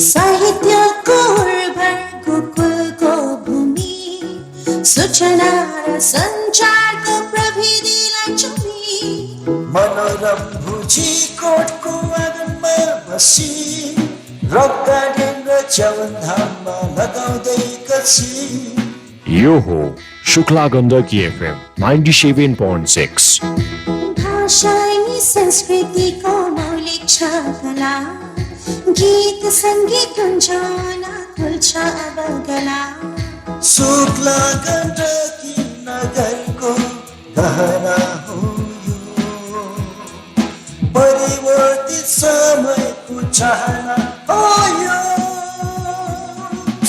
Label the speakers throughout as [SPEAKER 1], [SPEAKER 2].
[SPEAKER 1] साहित्यको उर्वरको कुलको भूमि सूचना र सञ्चारको प्रविधिलाई चुमी
[SPEAKER 2] मनोरम भुजीकोटको आँगनमा बसी रक गार्डन र च्याउधाममा लगाउँदै कसी
[SPEAKER 3] यो हो शुक्ला गण्डकी एफएम 97.6।
[SPEAKER 1] भाषा अनि संस्कृतिको मौलिक छ कला गीत सङ्गीत गुन्जना खुल्छ अब गला
[SPEAKER 2] शुक्ला गण्डकी नगरको गहना हो यो परिवर्तित समयको चाहना हो यो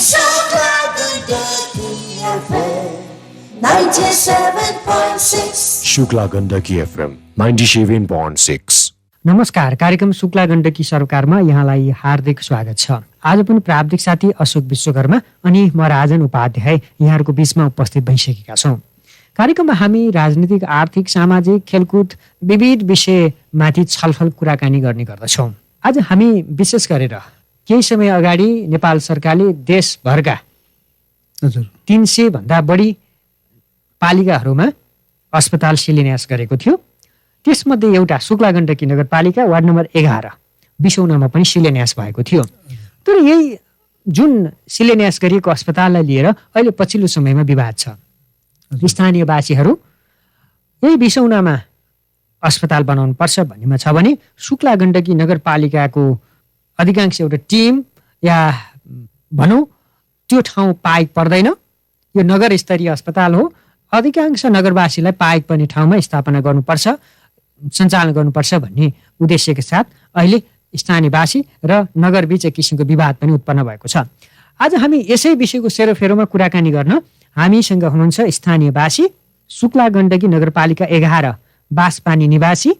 [SPEAKER 2] शुक्ला गण्डकी एफएम 97.6।
[SPEAKER 3] शुक्ला गण्डकी एफएम 97.6।
[SPEAKER 4] नमस्कार, कार्यक्रम शुक्ला गण्डकी सरोकारमा यहाँलाई हार्दिक स्वागत छ। आज पनि प्राविधिक साथी अशोक विश्वकर्मा अनि म राजन उपाध्याय यहाँहरूको बीचमा उपस्थित भइसकेका छौँ। कार्यक्रममा हामी राजनीतिक, आर्थिक, सामाजिक, खेलकुद विविध विषयमाथि छलफल कुराकानी गर्ने गर्दछौँ। आज हामी विशेष गरेर केही समय अगाडि नेपाल सरकारले देशभरका 300 भन्दा बढी पालिकाहरूमा अस्पताल शिलान्यास गरेको थियो। त्यसमध्ये एउटा शुक्ला गण्डकी नगरपालिका वार्ड नम्बर 11 बिसौनामा पनि शिलान्यास भएको थियो। तर यही जुन शिलान्यास गरिएको अस्पताललाई लिएर अहिले पछिल्लो समयमा विवाद छ। स्थानीयवासीहरू यही बिसौनामा अस्पताल बनाउनु पर्छ भन्नेमा छ भने शुक्ला गण्डकी नगरपालिकाको अधिकांश एउटा टिम या भनौँ त्यो ठाउँ पाएक पर्दैन, यो नगर स्तरीय अस्पताल हो, अधिकांश नगरवासीलाई पाएक पर्ने ठाउँमा स्थापना गर्नुपर्छ, सञ्चालन गर्नुपर्छ भन्ने उद्देश्यका साथ अहिले स्थानीयवासी र नगरबीच एक किसिमको विवाद पनि उत्पन्न भएको छ। आज हामी यसै विषयको सेरोफेरोमा कुराकानी गर्न हामीसँग हुनुहुन्छ स्थानीयवासी शुक्ला गण्डकी नगरपालिका 11 बासपानी निवासी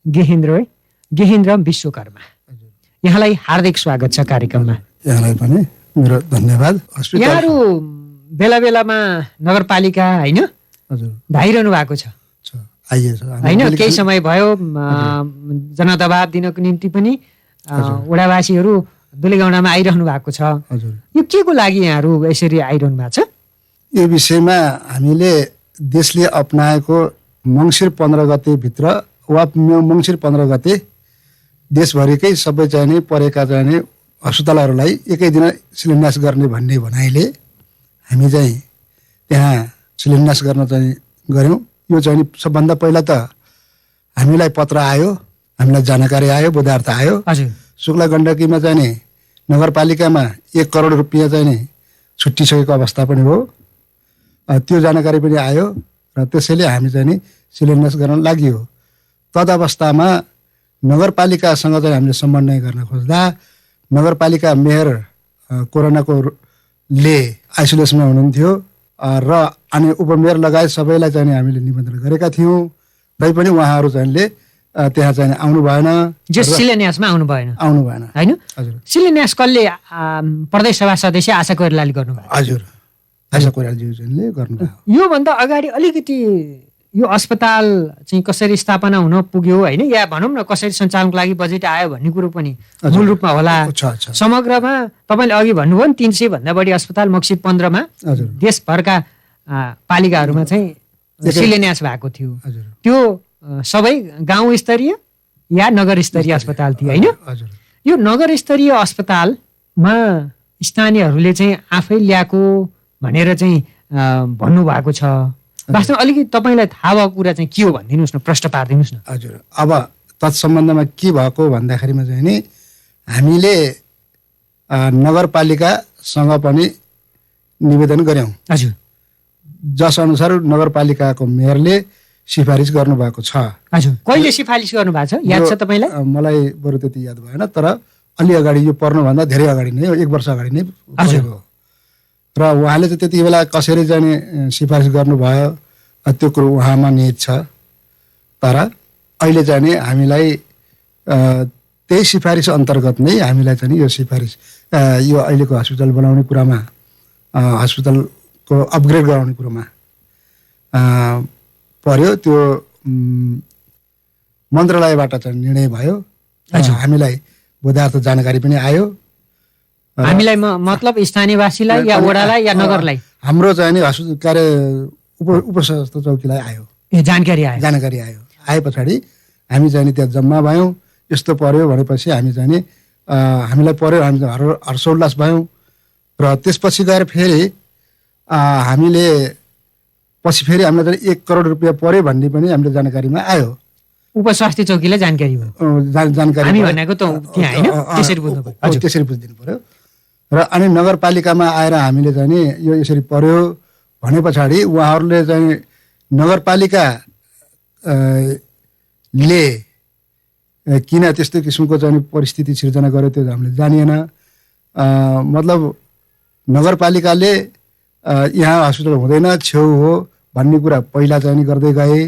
[SPEAKER 4] गेहेन्द्र विश्वकर्मा। यहाँलाई हार्दिक स्वागत छ कार्यक्रममा।
[SPEAKER 5] यहाँलाई पनि मेरो धन्यवाद।
[SPEAKER 4] यहाँहरू बेला बेलामा नगरपालिका होइन धाइरहनु भएको छ होइन? केही समय भयो जनदबाब दिनको निम्ति पनि वडावासीहरू दुलेगौँडामा आइरहनु भएको छ। यो के को लागि यहाँहरू यसरी आइरहनु भएको छ?
[SPEAKER 5] यो विषयमा हामीले देशले अपनाएको मङ्सिर 15 गतेभित्र वा मङ्सिर 15 गते देशभरिकै सबै चाहिने परेका चाहिने अस्पतालहरूलाई एकै दिन शिलान्यास गर्ने भन्ने भनाइले हामी चाहिँ त्यहाँ शिलान्यास गर्न चाहिँ गऱ्यौँ। यो चाहिँ सबभन्दा पहिला त हामीलाई पत्र आयो, हामीलाई जानकारी आयो, बुधार्थ आयो। शुक्ला गण्डकीमा चाहिँ नि नगरपालिकामा 1 करोड रुपियाँ चाहिँ नि छुट्टिसकेको अवस्था पनि हो, त्यो जानकारी पनि आयो र त्यसैले हामी चाहिँ नि शिलान्यास गर्न लाग्यो। तद अवस्थामा नगरपालिकासँग चाहिँ हामीले समन्वय गर्न खोज्दा नगरपालिका मेयर कोरोनाको ले आइसोलेसनमा हुनुहुन्थ्यो र अनि उपमेयर लगायत सबैलाई चाहिँ हामीले निमन्त्रण गरेका थियौँ। तैपनि उहाँहरू चाहिँ त्यहाँ चाहिँ आउनु भएन,
[SPEAKER 4] शिलान्यासमा आउनु भएन होइन? शिलान्यास कसले प्रदेश सभा सदस्य आशा कोइरालाले गर्नुभयो?
[SPEAKER 5] हजुर, आशा कोइरालाज्यूले गर्नुभयो।
[SPEAKER 4] योभन्दा अगाडि अलिकति यो अस्पताल चाहिँ कसरी स्थापना हुन पुग्यो होइन, या भनौँ न कसरी सञ्चालनको लागि बजेट आयो भन्ने कुरो पनि मूल रूपमा होला। समग्रमा तपाईँले अघि भन्नुभयो नि 300 भन्दा बढी अस्पताल मक्सिर 15 मा देशभरका पालिकाहरूमा चाहिँ शिलान्यास भएको थियो। त्यो सबै गाउँ स्तरीय या नगर स्तरीय अस्पताल थियो होइन? यो नगर स्तरीय अस्पतालमा स्थानीयहरूले चाहिँ आफै ल्याएको भनेर चाहिँ भन्नुभएको छ। वास्तवमा अलिकति तपाईँलाई थाहा भएको कुरा चाहिँ के हो भनिदिनुहोस् न, प्रश्न पारिदिनुहोस् न।
[SPEAKER 5] हजुर, अब तत्सम्बन्धमा के भएको भन्दाखेरिमा चाहिँ नि हामीले नगरपालिकासँग पनि निवेदन गऱ्यौँ।
[SPEAKER 4] हजुर,
[SPEAKER 5] जसअनुसार नगरपालिकाको मेयरले सिफारिस गर्नुभएको छ।
[SPEAKER 4] हजुर, कहिले सिफारिस गर्नुभएको छ याद छ तपाईँलाई?
[SPEAKER 5] मलाई बरु त्यति याद भएन, तर अलि अगाडि, यो पर्नुभन्दा धेरै अगाडि नै, 1 वर्ष अगाडि नै भएको र उहाँले चाहिँ त्यति बेला कसरी जाने सिफारिस गर्नुभयो त्यो कुरो उहाँमा निहित छ। तर अहिले चाहिँ हामीलाई त्यही सिफारिस अन्तर्गत नै हामीलाई चाहिँ यो सिफारिस यो अहिलेको हस्पिटल बनाउने कुरामा, हस्पिटलको अपग्रेड गराउने कुरोमा पर्यो। त्यो मन्त्रालयबाट चाहिँ निर्णय भयो हामीलाई बोधार्थ जानकारी पनि आयो।
[SPEAKER 4] हामीलाई मतलब स्थानीयवासीलाई या वडालाई या नगरलाई
[SPEAKER 5] हाम्रो चाहिँ नि कार्य उपस्वास्थ्य चौकीलाई आयो,
[SPEAKER 4] जानकारी
[SPEAKER 5] आयो। आए पछाडि हामी चाहिँ नि त्यहाँ जम्मा भयौँ। यस्तो पर्यो भनेपछि हामी चाहिँ नि हामीलाई पर्यो, हामी हर्षोल्लास भयौँ। र त्यसपछि गएर फेरि हामीले हामीलाई चाहिँ 1 करोड रुपियाँ पर्यो भन्ने पनि हामीले जानकारीमा आयो।
[SPEAKER 4] उपस्वास्थ्य चौकीलाई जानकारी भयो,
[SPEAKER 5] जानकारी
[SPEAKER 4] हामी भनेको त त्यहाँ हैन, त्यसरी
[SPEAKER 5] बुझिदिनु पर्यो। र अनि नगरपालिकामा आएर हामीले चाहिँ नि यो यसरी पर्यो भने पछाडि उहाँहरूले चाहिँ नगरपालिका ले किन त्यस्तो किसिमको चाहिँ परिस्थिति सिर्जना गर्यो त्यो हामीले जानिएन। मतलब नगरपालिकाले यहाँ हस्पिटल हुँदैन, छेउ हो भन्ने कुरा पहिला चाहिँ नि गर्दै गए।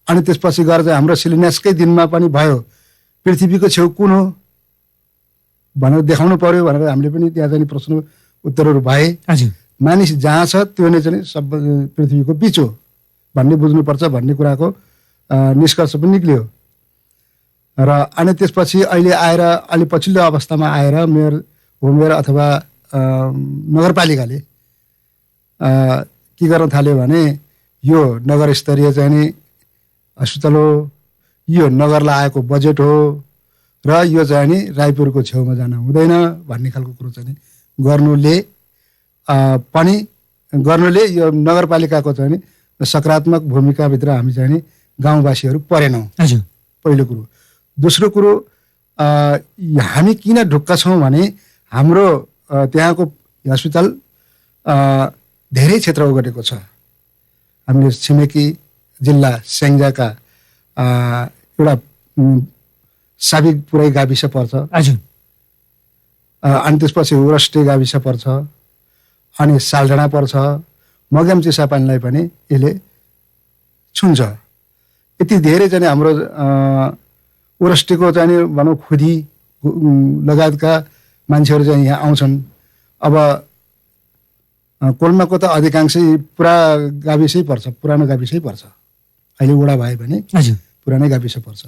[SPEAKER 5] अनि त्यसपछि गएर चाहिँ हाम्रो शिलान्यासकै दिनमा पनि भयो, पृथ्वीको छेउ कुन हो भनेर देखाउनु पर्यो भनेर हामीले पनि त्यहाँ चाहिँ प्रश्न उत्तरहरू भए। मानिस जहाँ छ त्यो नै चाहिँ सब पृथ्वीको बिच हो भन्ने बुझ्नुपर्छ भन्ने कुराको निष्कर्ष पनि निक्लियो। र अनि त्यसपछि अहिले आएर अलि पछिल्लो अवस्थामा आएर मेयर अथवा नगरपालिकाले के गर्न थाल्यो भने यो नगर स्तरीय चाहिँ नि अस्पताल हो, यो नगरलाई आएको बजेट हो र यो चाहिँ नि रायपुरको छेउमा जान हुँदैन भन्ने खालको कुरो चाहिँ गर्नुले यो नगरपालिकाको चाहिँ नि सकारात्मक भूमिकाभित्र हामी चाहिँ नि गाउँवासीहरू परेनौँ, पहिलो कुरो। दोस्रो कुरो, हामी किन ढुक्क छौँ भने हाम्रो त्यहाँको अस्पताल धेरै क्षेत्र ओगटेको छ। हामीले छिमेकी जिल्ला स्याङ्जाका एउटा साबिकपुरै गाविस पर्छ, अनि त्यसपछि उरस्टे गाविस पर्छ, अनि सालडाँडा पर्छ, मग्याम चिसापानीलाई पनि यसले छुन्छ। यति धेरै चाहिँ हाम्रो उरस्टेको चाहिँ भनौँ खुदी लगायतका मान्छेहरू चाहिँ यहाँ आउँछन्। अब कोल्माको त अधिकांशै पुरा गाविसै पर्छ, पुरानो गाविसै पर्छ। अहिले वडा भयो भने पुरानै गाविस पर्छ।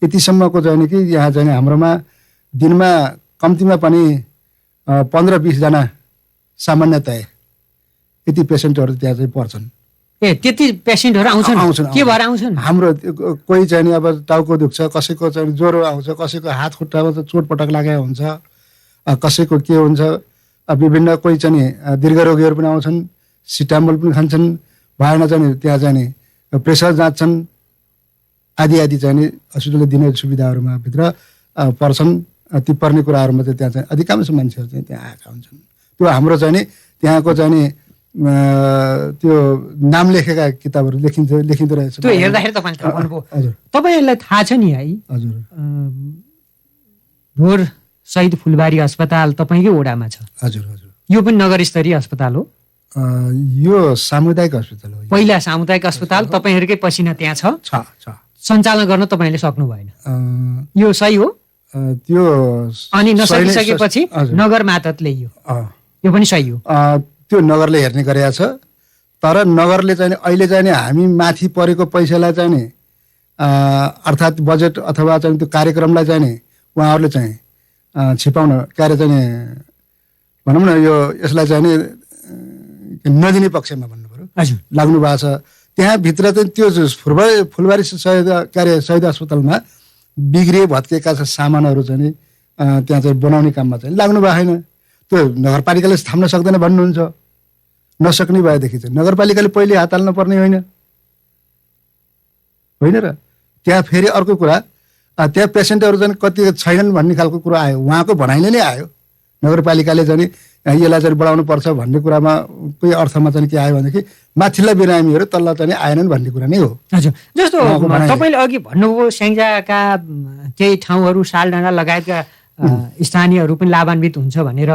[SPEAKER 5] यतिसम्मको चाहिँ कि यहाँ चाहिँ हाम्रोमा दिनमा कम्तीमा पनि 15-20 जना सामान्यतया यति पेसेन्टहरू त्यहाँ चाहिँ पर्छन्।
[SPEAKER 4] त्यति पेसेन्टहरू आउँछन्। के भएर आउँछन्? हाम्रो
[SPEAKER 5] कोही चाहिँ नि अब टाउको दुख्छ, कसैको चाहिँ ज्वरो आउँछ, कसैको हात खुट्टामा चाहिँ चोटपटक लागेको हुन्छ, कसैको के हुन्छ, विभिन्न कोही चाहिँ नि दीर्घ रोगीहरू पनि आउँछन्, सिटामोल पनि खान्छन्, भएन चाहिँ त्यहाँ चाहिँ नि प्रेसर जाँच्छन्, आदि चाहिँ नि हस्पिटलले दिने सुविधाहरूमा भित्र पर्छन्। ती पर्ने कुराहरूमा चाहिँ त्यहाँ चाहिँ अधिकांश मान्छेहरू चाहिँ त्यहाँ आएका हुन्छन्। त्यो हाम्रो चाहिँ नि त्यहाँको चाहिँ नि त्यो नाम लेखेका किताबहरू लेखिँदो रहेछ।
[SPEAKER 4] त्यो हेर्दाखेरि तपाईँहरूलाई थाहा छ नि है?
[SPEAKER 5] हजुर।
[SPEAKER 4] ढोर शहीद फुलबारी अस्पताल तपाईँकै वडामा छ?
[SPEAKER 5] हजुर हजुर।
[SPEAKER 4] यो पनि नगर स्तरीय अस्पताल हो?
[SPEAKER 5] यो सामुदायिक अस्पताल हो।
[SPEAKER 4] पहिला सामुदायिक अस्पताल तपाईँहरूकै पसिना त्यहाँ छ? सञ्चालन गर्न तपाईँले सक्नु भएन, यो सही हो?
[SPEAKER 5] त्यो
[SPEAKER 4] अनि नसकिसकेपछि नगर मातहतले यो पनि सही हो?
[SPEAKER 5] त्यो नगरले हेर्ने गरेको छ। तर नगरले चाहिँ अहिले चाहिँ हामी माथि परेको पैसालाई चाहिँ नि अर्थात् बजेट अथवा चाहिँ त्यो कार्यक्रमलाई चाहिँ नि उहाँहरूले चाहिँ छिपाउन कार्य चाहिँ भनौँ न यो यसलाई चाहिँ नि नदिने पक्षमा भन्नु पर्यो लाग्नु भएको छ। त्यहाँभित्र चाहिँ त्यो फुलबारी शहीद अस्पतालमा बिग्रिए भत्किएका सामानहरू चाहिँ त्यहाँ चाहिँ बनाउने काममा चाहिँ लाग्नु भएको छैन। त्यो नगरपालिकाले थाम्न सक्दैन भन्नुहुन्छ। नसक्ने भएदेखि चाहिँ नगरपालिकाले पहिले हात हाल्न पर्ने होइन र? त्यहाँ फेरि अर्को कुरा, त्यहाँ पेसेन्टहरू चाहिँ कति छैनन् भन्ने खालको कुरा आयो, उहाँको भनाइले नै आयो। नगरपालिकाले चाहिँ यसलाई चाहिँ बढाउनु पर्छ भन्ने कुरामा कोही अर्थमा चाहिँ के आयो भनेदेखि माथिल्ला बिरामीहरू तल्ला चाहिँ आएनन् भन्ने कुरा नै हो।
[SPEAKER 4] हजुर, जस्तो तपाईँले अघि भन्नुभयो स्याङ्जाका केही ठाउँहरू सालडाँडा लगायतका स्थानीयहरू पनि लाभान्वित हुन्छ भनेर।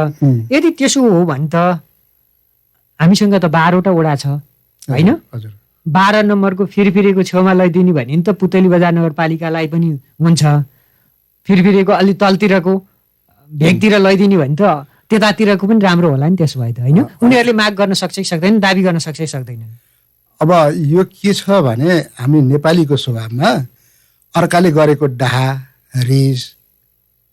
[SPEAKER 4] यदि त्यसो हो भने त हामीसँग त 12वटा वडा छ होइन? 12 नम्बरको फिरफिरेको छेउमा लैदिने भने त पुतली बजार नगरपालिकालाई पनि हुन्छ। फिरफिरेको अलि तलतिरको भेगतिर लैदिने भने त त्यतातिरको पनि राम्रो होला नि। त्यसो भए त होइन, उनीहरूले माग गर्न सक्छ कि सक्दैन, दाबी गर्न सक्छ कि सक्दैनन्?
[SPEAKER 5] अब यो के छ भने हामी नेपालीको स्वभावमा अर्काले गरेको डाहा रिस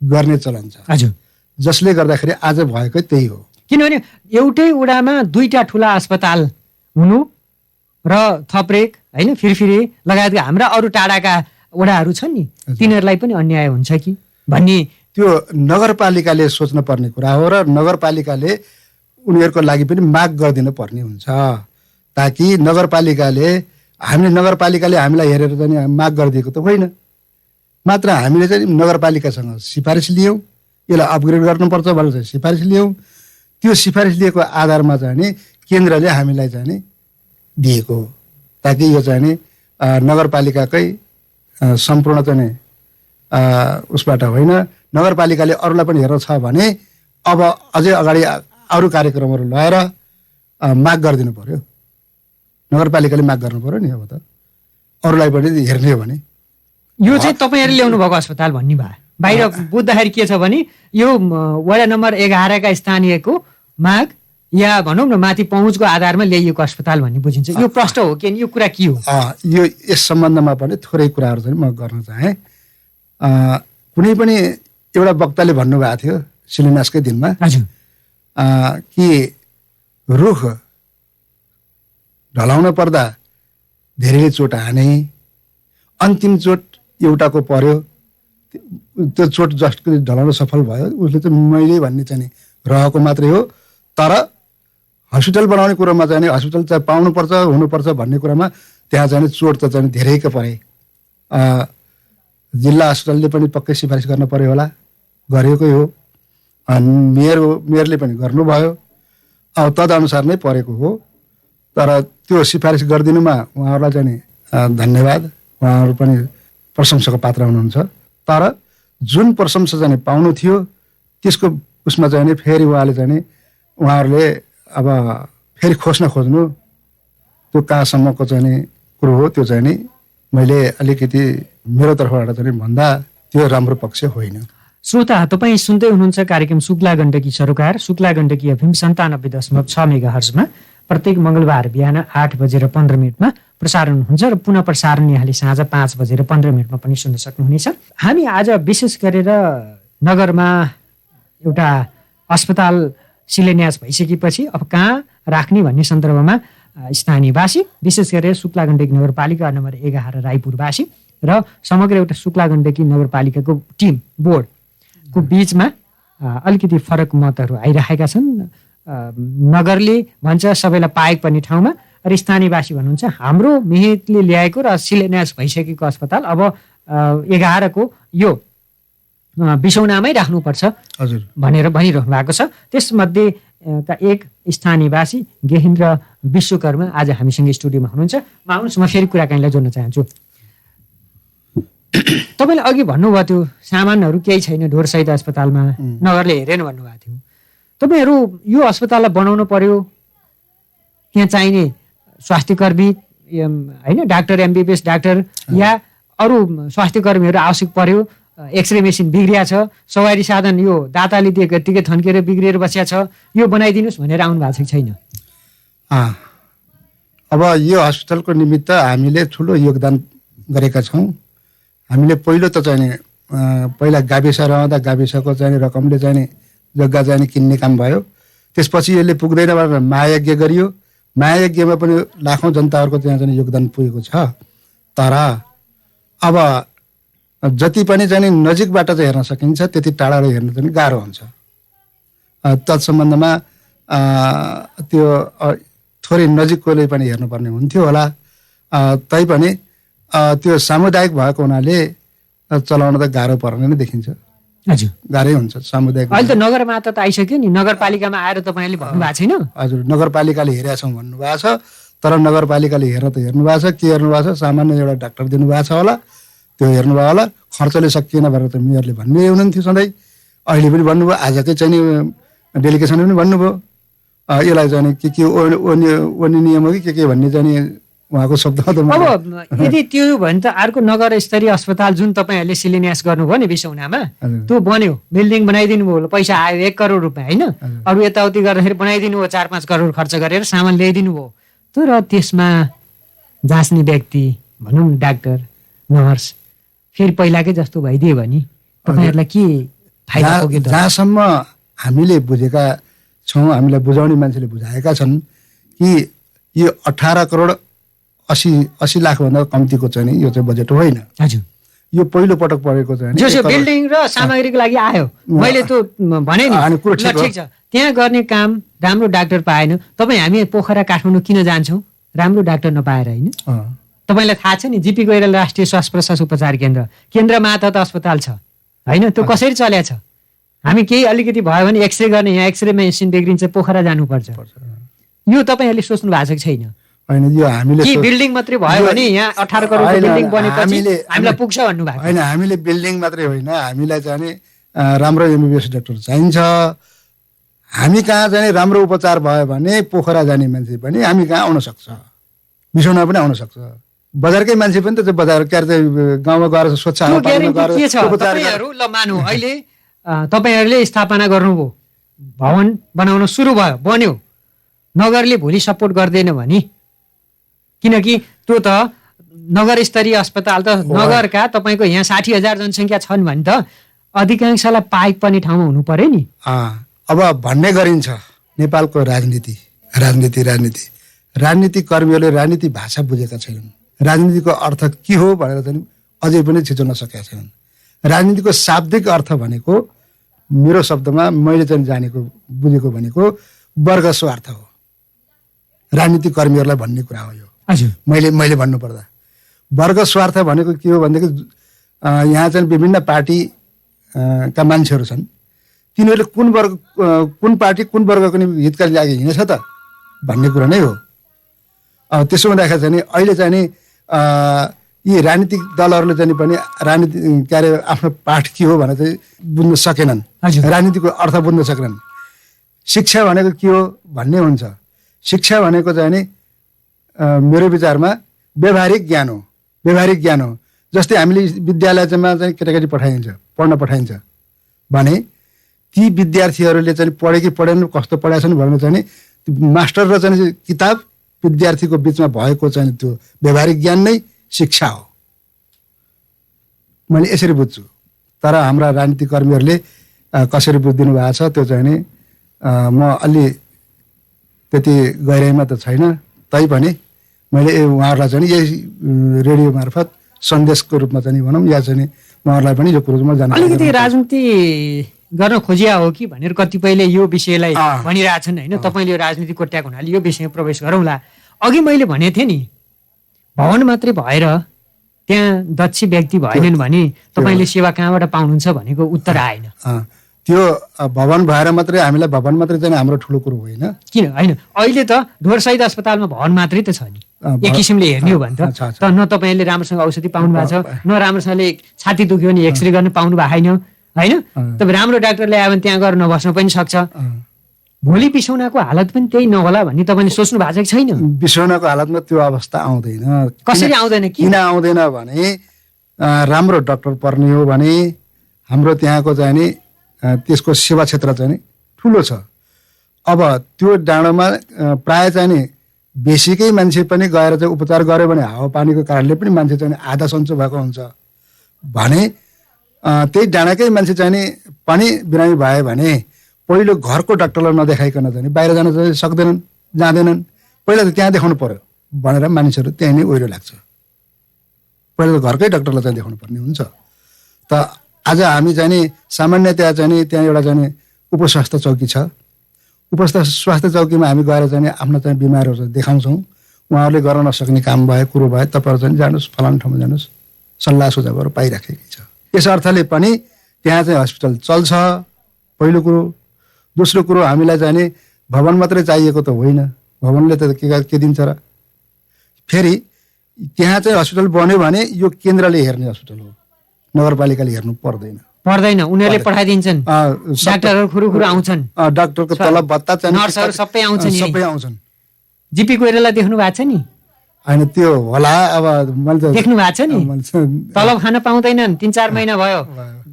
[SPEAKER 5] गर्ने चलन छ,
[SPEAKER 4] हजुर।
[SPEAKER 5] जसले गर्दाखेरि आज भएको त्यही हो।
[SPEAKER 4] किनभने एउटै वडामा दुईटा ठुला अस्पताल हुनु र थपरेक होइन फिरफिरे लगायतका हाम्रा अरू टाढाका वडाहरू छन् नि, तिनीहरूलाई पनि अन्याय हुन्छ कि भन्ने
[SPEAKER 5] त्यो नगरपालिकाले सोच्न पर्ने कुरा हो र नगरपालिकाले उनीहरूको लागि पनि माग गरिदिनु पर्ने हुन्छ, ताकि नगरपालिकाले हामीलाई हेरेर चाहिँ माग गरिदिएको त होइन, मात्र हामीले चाहिँ नगरपालिकासँग सिफारिस लियौँ, यसलाई अपग्रेड गर्नुपर्छ भनेर चाहिँ सिफारिस लियौँ। त्यो सिफारिस लिएको आधारमा चाहिँ नि केन्द्रले हामीलाई चाहिँ नि दिएको, ताकि यो चाहिँ नि नगरपालिकाकै सम्पूर्ण चाहिँ नि उसबाट होइन, नगरपालिकाले अरूलाई पनि हेरेर छ भने अब अझै अगाडि अरू कार्यक्रमहरू लगाएर माग गरिदिनु पर्यो, नगरपालिकाले माग गर्नु पर्यो नि। अब त अरूलाई पनि हेर्ने हो भने
[SPEAKER 4] यो चाहिँ तपाईँहरूले ल्याउनु भएको अस्पताल भन्ने भयो। बाहिर बुझ्दाखेरि के छ भने यो वडा नम्बर 11 का स्थानीयको माग या भनौँ न माथि पहुँचको आधारमा ल्याइएको अस्पताल भन्ने बुझिन्छ। यो प्रश्न हो कि यो कुरा के हो?
[SPEAKER 5] यो यस सम्बन्धमा पनि थोरै कुराहरू चाहिँ म गर्न चाहेँ। कुनै पनि एउटा वक्ताले भन्नुभएको थियो शिलान्यासकै दिनमा कि रुख ढलाउन पर्दा धेरैले चोट हाने, अन्तिम चोट एउटाको पर्यो, त्यो चोट जसको ढलाउन सफल भयो उसले चाहिँ मैले भन्ने चाहिँ रहेको मात्रै हो। तर हस्पिटल बनाउने कुरोमा चाहिँ हस्पिटल चाहिँ पाउनुपर्छ हुनुपर्छ भन्ने कुरामा त्यहाँ चाहिँ चोट त चाहिँ धेरैको परे। जिल्ला अस्पतालले पनि पक्कै सिफारिस गर्न पर्यो होला, गरेकै हो, मेयरले पनि गर्नुभयो, अब तदअनुसार नै परेको हो। तर त्यो सिफारिस गरिदिनुमा उहाँहरूलाई चाहिँ नि धन्यवाद, उहाँहरू पनि प्रशंसाको पात्र हुनुहुन्छ। तर जुन प्रशंसा चाहिँ पाउनु थियो त्यसको उसमा चाहिँ नि फेरि उहाँहरूले अब फेरि खोज्नु त्यो कहाँसम्मको चाहिँ नि कुरो हो, त्यो चाहिँ नि मैले अलिकति मेरो तर्फबाट चाहिँ भन्दा त्यो राम्रो पक्ष होइन।
[SPEAKER 4] श्रोता, तपाईँ सुन्दै हुनुहुन्छ कार्यक्रम शुक्ला गण्डकी सरोकार, शुक्ला गण्डकी एफएम 97.6 मेगाहर्जमा प्रत्येक मङ्गलबार बिहान 8:15 प्रसारण हुन्छ र पुनः प्रसारण यहाँले साँझ 5:15 पनि सुन्न सक्नुहुनेछ। हामी आज विशेष गरेर नगरमा एउटा अस्पताल शिलान्यास भइसकेपछि अब कहाँ राख्ने भन्ने सन्दर्भमा स्थानीयवासी, विशेष गरेर शुक्ला गण्डकी नगरपालिका नम्बर 11 रायपुरवासी र समग्र एउटा शुक्ला गण्डकी नगरपालिकाको टिम बोर्डको बिचमा अलिकति फरक मतहरू आइरहेका छन्। नगरले भन्छ सबैलाई पाएको पर्ने ठाउँमा, र स्थानीयवासी भन्नुहुन्छ हाम्रो मेहनतले ल्याएको र शिलान्यास भइसकेको अस्पताल अब 11 को यो बिसौनामै राख्नुपर्छ भनेर भनिरहनु भएको छ। त्यसमध्ये का एक स्थानीयवासी गेहेन्द्र विश्वकर्मा आज हामीसँग स्टुडियोमा हुनुहुन्छ। आउनुहोस्, म फेरि कुराकानीलाई जोड्न चाहन्छु। तपाईँले अघि भन्नुभएको थियो सामानहरू केही छैन ढोरसहित अस्पतालमा, नगरले हेरेन भन्नुभएको थियो। तपाईँहरू यो अस्पताललाई बनाउनु पर्यो, त्यहाँ चाहिने स्वास्थ्यकर्मी होइन, डाक्टर एमबिबिएस डाक्टर या अरू स्वास्थ्यकर्मीहरू आवश्यक पर्यो, एक्सरे मेसिन बिग्रिया छ, सवारी साधन यो दाताले दिएको यत्तिकै थन्केर बिग्रिएर बसिया छ, यो बनाइदिनुहोस् भनेर आउनु भएको छ छैन?
[SPEAKER 5] अब यो हस्पिटलको निमित्त हामीले ठुलो योगदान गरेका छौँ। हामीले पहिलो त चाहिँ पहिला गाविस रहँदा गाविसको चाहिँ रकमले चाहिँ जग्गा चाहिँ किन्ने काम भयो। त्यसपछि यसले पुग्दैन भनेर महायज्ञ गरियो। महायज्ञमा पनि लाखौँ जनताहरूको त्यहाँ चाहिँ योगदान पुगेको छ। तर अब जति पनि चाहिँ नजिकबाट चाहिँ हेर्न सकिन्छ त्यति टाढाबाट हेर्न चाहिँ गाह्रो हुन्छ। तत्सम्बन्धमा त्यो थोरै नजिककोले पनि हेर्नुपर्ने हुन्थ्यो होला, तैपनि त्यो सामुदायिक भएको हुनाले चलाउन त गाह्रो पर्ने नै देखिन्छ।
[SPEAKER 4] हजुर,
[SPEAKER 5] गाह्रै हुन्छ सामुदायिक।
[SPEAKER 4] अहिले त नगरमाता त आइसक्यो नि, नगरपालिकामा आएर तपाईँले भन्नुभएको छैन?
[SPEAKER 5] हजुर, नगरपालिकाले हेरेका छौँ भन्नुभएको छ, तर नगरपालिकाले हेर्नु भएको छ। के हेर्नु भएको छ? सामान्य एउटा डाक्टर दिनुभएको छ होला, त्यो हेर्नुभयो होला। खर्चले सकिएन भनेर त मेयरले भन्ने हुनुहुन्थ्यो सधैँ, अहिले पनि भन्नुभयो, आजकै चाहिँ डेलिगेसन पनि भन्नुभयो। यसलाई चाहिँ के ओनी नियम हो कि के भन्ने चाहिँ उहाँको शब्दमा त
[SPEAKER 4] अब यदि त्यो भने त अर्को नगर स्तरीय अस्पताल जुन तपाईँहरूले शिलान्यास गर्नुभयो नि बिसौनामा, त्यो बन्यो, बिल्डिङ बनाइदिनु भयो, पैसा आयो 1 करोड रुपियाँ होइन, अरू यताउति गर्दाखेरि बनाइदिनु भयो, 4-5 करोड खर्च गरेर सामान ल्याइदिनु भयो। तर त्यसमा जाँच्ने व्यक्ति भनौँ डाक्टर नर्स फेरि पहिलाकै जस्तो भइदियो भने तपाईँहरूलाई के फाइदा पुग्यो त
[SPEAKER 5] जहाँसम्म हामीले बुझेका छौँ, हामीलाई बुझाउने मान्छेले बुझाएका छन् कि यो 18 करोड 80 लाखभन्दा कम्तीको चाहिँ नि यो चाहिँ बजेट होइन।
[SPEAKER 4] हजुर
[SPEAKER 5] यो पहिलो पटक परेको चाहिँ
[SPEAKER 4] जो बिल्डिङ र सामग्रीको लागि आयो, मैले त भने नि
[SPEAKER 5] अनि कुरो
[SPEAKER 4] ल ठिक छ, त्यहाँ गर्ने काम राम्रो डाक्टर पाएन, तपाईँ हामी पोखरा काठमाडौँ किन जान्छौँ राम्रो डाक्टर नपाएर होइन? तपाईँलाई थाहा छ नि जिपी कोइराला राष्ट्रिय श्वास प्रश्वास उपचार केन्द्रमा त अस्पताल छ होइन? त्यो कसरी चल्या छ? हामी केही अलिकति भयो भने एक्सरे गर्ने, यहाँ एक्सरे मेसिन बिग्रिन्छ, पोखरा जानुपर्छ। यो तपाईँहरूले सोच्नु भएको छैन
[SPEAKER 5] होइन? यो हामीले
[SPEAKER 4] कि बिल्डिङ मात्रै भयो भने यहाँ 18 करोडको बिल्डिङ बनेपछि हामीलाई पुग्छ भन्नुभएको
[SPEAKER 5] होइन? हामीले बिल्डिङ मात्रै होइन, हामीलाई चाहिँ नि राम्रो एमबिबिएस डाक्टर चाहिन्छ। हामी कहाँ जाने राम्रो उपचार भयो भने पोखरा जाने मान्छे पनि हामी कहाँ आउन सक्छ, बिसौना पनि आउन सक्छ। बजारकै मान्छे पनि त बजार के अरे गाउँमा गएर स्वच्छ
[SPEAKER 4] के छ? तपाईँहरू ल मानौ अहिले तपाईँहरूले स्थापना गर्नुभयो, भवन बनाउन सुरु भयो, बन्यो, नगरले भोलि सपोर्ट गर्दैन भने, किनकि त्यो त नगर स्तरीय अस्पताल त नगरका तपाईँको यहाँ 60,000 जनसङ्ख्या छन् भने त अधिकांशलाई पाइप पर्ने ठाउँमा हुनु पर्यो नि।
[SPEAKER 5] अब भन्ने गरिन्छ नेपालको राजनीति कर्मीहरूले राजनीति भाषा बुझेका छैनन्। राजनीतिको अर्थ के हो भनेर चाहिँ अझै पनि छिचोल्न सकेका छैनन्। राजनीतिको शाब्दिक अर्थ भनेको मेरो शब्दमा मैले चाहिँ जानेको बुझेको भनेको वर्ग स्वार्थ हो। राजनीतिक कर्मीहरूलाई भन्ने कुरा हो यो।
[SPEAKER 4] हजुर
[SPEAKER 5] मैले भन्नुपर्दा वर्ग स्वार्थ भनेको के हो भनेदेखि यहाँ चाहिँ विभिन्न पार्टी का मान्छेहरू छन्, तिनीहरूले कुन पार्टी कुन वर्गको हितका लागि हिँडेछ त भन्ने कुरा नै हो। त्यसो हुँदाखेरि चाहिँ अहिले चाहिँ नि यी राजनीतिक दलहरूले चाहिँ पनि राजनीति के अरे आफ्नो पाठ के हो भनेर चाहिँ बुझ्न सकेनन्, राजनीतिको अर्थ बुझ्न सकेनन्। शिक्षा भनेको के हो भन्ने हुन्छ। शिक्षा भनेको चाहिँ नि मेरो विचारमा व्यवहारिक ज्ञान हो। जस्तै हामीले विद्यालयमा चाहिँ केटाकेटी पढ्न पठाइन्छ भने ती विद्यार्थीहरूले चाहिँ पढे कि पढेन, कस्तो पढाएछन् भनेर चाहिँ मास्टर र चाहिँ किताब विद्यार्थीको बिचमा भएको चाहिँ त्यो व्यवहारिक ज्ञान नै शिक्षा हो, मैले यसरी बुझ्छु। तर हाम्रा राजनीतिक कर्मीहरूले कसरी बुझिदिनु भएको छ त्यो चाहिँ नि म अलि त्यति गहिराइमा त छैन, तैपनि मैले उहाँहरूलाई चाहिँ यही रेडियो मार्फत सन्देशको रूपमा चाहिँ भनौँ या चाहिँ उहाँहरूलाई पनि यो कुरोमा जानकारी
[SPEAKER 4] अलिकति राजनीति गर्न खोजिया हो कि भनेर कतिपयले यो विषयलाई भनिरहेछन् होइन? तपाईँले यो राजनीति कोट्याएको हुनाले यो विषयमा प्रवेश गरौँला। अघि मैले भनेको थिएँ नि, भवन मात्रै भएर त्यहाँ दक्ष व्यक्ति भएनन् भने तपाईँले सेवा कहाँबाट पाउनुहुन्छ भनेको उत्तर आएन।
[SPEAKER 5] त्यो भवन भएर मात्रै हामीलाई भवन मात्रै चाहिँ हाम्रो ठुलो कुरो होइन। किन
[SPEAKER 4] होइन? अहिले त ढोरसहित अस्पतालमा भवन मात्रै त छ नि, एक किसिमले हेर्ने हो भने त न तपाईँले राम्रोसँग औषधि पाउनु भएको छ, न राम्रोसँगले छाती दुख्यो भने एक्सरे गर्न पाउनु भएको होइन? तपाईँ राम्रो डाक्टर ल्यायो भने त्यहाँ गएर नबस्न पनि सक्छ। भोलि बिसौनाको हालत पनि त्यही नहोला भन्ने तपाईँले सोच्नु भएको छैन?
[SPEAKER 5] बिसौनाको हालतमा त्यो अवस्था आउँदैन।
[SPEAKER 4] कसरी आउँदैन?
[SPEAKER 5] किन आउँदैन भने राम्रो डाक्टर पर्ने हो भने हाम्रो त्यहाँको चाहिँ नि त्यसको सेवा क्षेत्र चाहिँ नि ठुलो छ। अब त्यो डाँडोमा प्राय चाहिँ नि बेसीकै मान्छे पनि गएर चाहिँ उपचार गर्यो भने हावापानीको कारणले पनि मान्छे चाहिँ आधा सन्चो भएको हुन्छ भने त्यही डाँडाकै मान्छे चाहिँ नि पनि बिरामी भयो भने पहिलो घरको डाक्टरलाई नदेखाइकन चाहिँ बाहिर जान चाहिँ सक्दैनन्, जाँदैनन्। पहिला त त्यहाँ देखाउनु पर्यो भनेर मानिसहरू त्यहीँ नै ओहिरो लाग्छ। पहिला त घरकै डाक्टरलाई चाहिँ देखाउनु पर्ने हुन्छ। त आज हामी चाहिँ नि सामान्यतया चाहिँ नि त्यहाँ एउटा चाहिँ उपस्वास्थ्य चौकी छ। उपस्वास्थ्य चौकीमा हामी गएर चाहिँ आफ्नो चाहिँ बिमारहरू चाहिँ देखाउँछौँ। उहाँहरूले गर्न नसक्ने काम भए कुरो भए तपाईँहरू चाहिँ जानुहोस्, फलानु ठाउँमा जानुहोस्, सल्लाह सुझावहरू पाइराखेकै छ। यस अर्थले पनि त्यहाँ चाहिँ हस्पिटल चल्छ, पहिलो कुरो। दोस्रो कुरो, हामीलाई चाहिँ नि भवन मात्रै चाहिएको त होइन, भवनले त के दिन्छ र? फेरि त्यहाँ चाहिँ हस्पिटल बन्यो भने यो केन्द्रले हेर्ने हस्पिटल हो, नगरपालिकाले हेर्नु पर्दैन।
[SPEAKER 4] उनीहरूले पठाइदिन्छन्, डाक्टरहरू खुरुखुरु आउँछन्,
[SPEAKER 5] डाक्टरको तलब भत्ता चाहिँ
[SPEAKER 4] नर्सहरू सबै
[SPEAKER 5] आउँछन्।
[SPEAKER 4] जिपी कोइराला देख्नु भएको छ नि?
[SPEAKER 5] होइन, त्यो होला। अब मैले त
[SPEAKER 4] देख्नु भएको छ नि, तलब खान पाउँदैनन्। 3-4 महिना भयो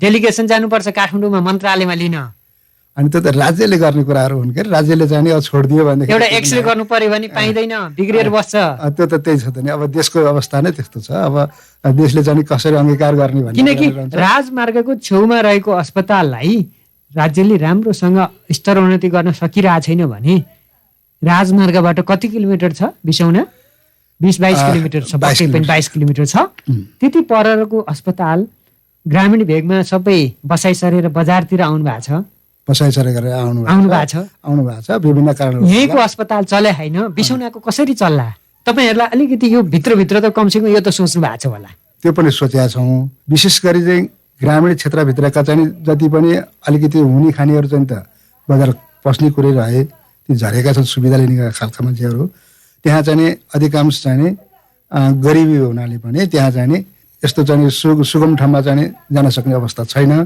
[SPEAKER 4] डेलिगेसन जानुपर्छ काठमाडौँमा मन्त्रालयमा लिन।
[SPEAKER 5] अनि त्यो त राज्यले गर्ने कुराहरू हुन् के राज्यले चाहिँ नि अब छोडिदियो भनेदेखि
[SPEAKER 4] एउटा एक्सरे गर्नु पर्यो भने पाइँदैन, बिग्रिएर बस्छ।
[SPEAKER 5] त्यो त त्यही छ त नि। अब देशको अवस्था नै त्यस्तो छ। अब देशले चाहिँ कसरी अङ्गीकार गर्ने भन्ने
[SPEAKER 4] किनकि
[SPEAKER 5] कुराहरू रहन्छ।
[SPEAKER 4] राजमार्गको छेउमा रहेको अस्पताललाई राज्यले राम्रोसँग स्तरोन्नति गर्न सकिरहेको छैन भने राजमार्गबाट कति किलोमिटर छ बिसौना? 20-22 किलोमिटर छ,
[SPEAKER 5] 22
[SPEAKER 4] पक्कै पनि 22 किलोमिटर छ। त्यति परको अस्पताल ग्रामीण भेगमा सबै बसाइ सरेर बजारतिर आउनु भएको छ,
[SPEAKER 5] बसाइ सरे गरेर आउनु भएको छ विभिन्न कारणहरू।
[SPEAKER 4] यहीँको अस्पताल चले होइन, बिसौनाको कसरी चल्ला? तपाईँहरूलाई अलिकति यो भित्रभित्र त कमसेकम यो त सोच्नु भएको छ होला।
[SPEAKER 5] त्यो पनि सोचेका छौँ। विशेष गरी चाहिँ ग्रामीण क्षेत्रभित्रका चाहिँ जति पनि अलिकति हुने खानेहरू चाहिँ त बजार पस्ने कुरै रहे, ती झरेका छन् सुविधा लिने खालका मान्छेहरू, त्यहाँ चाहिँ अधिकांश चाहिँ गरिबी हुनाले पनि त्यहाँ चाहिँ यस्तो चाहिँ सुगम ठाउँमा चाहिँ जान सक्ने अवस्था छैन।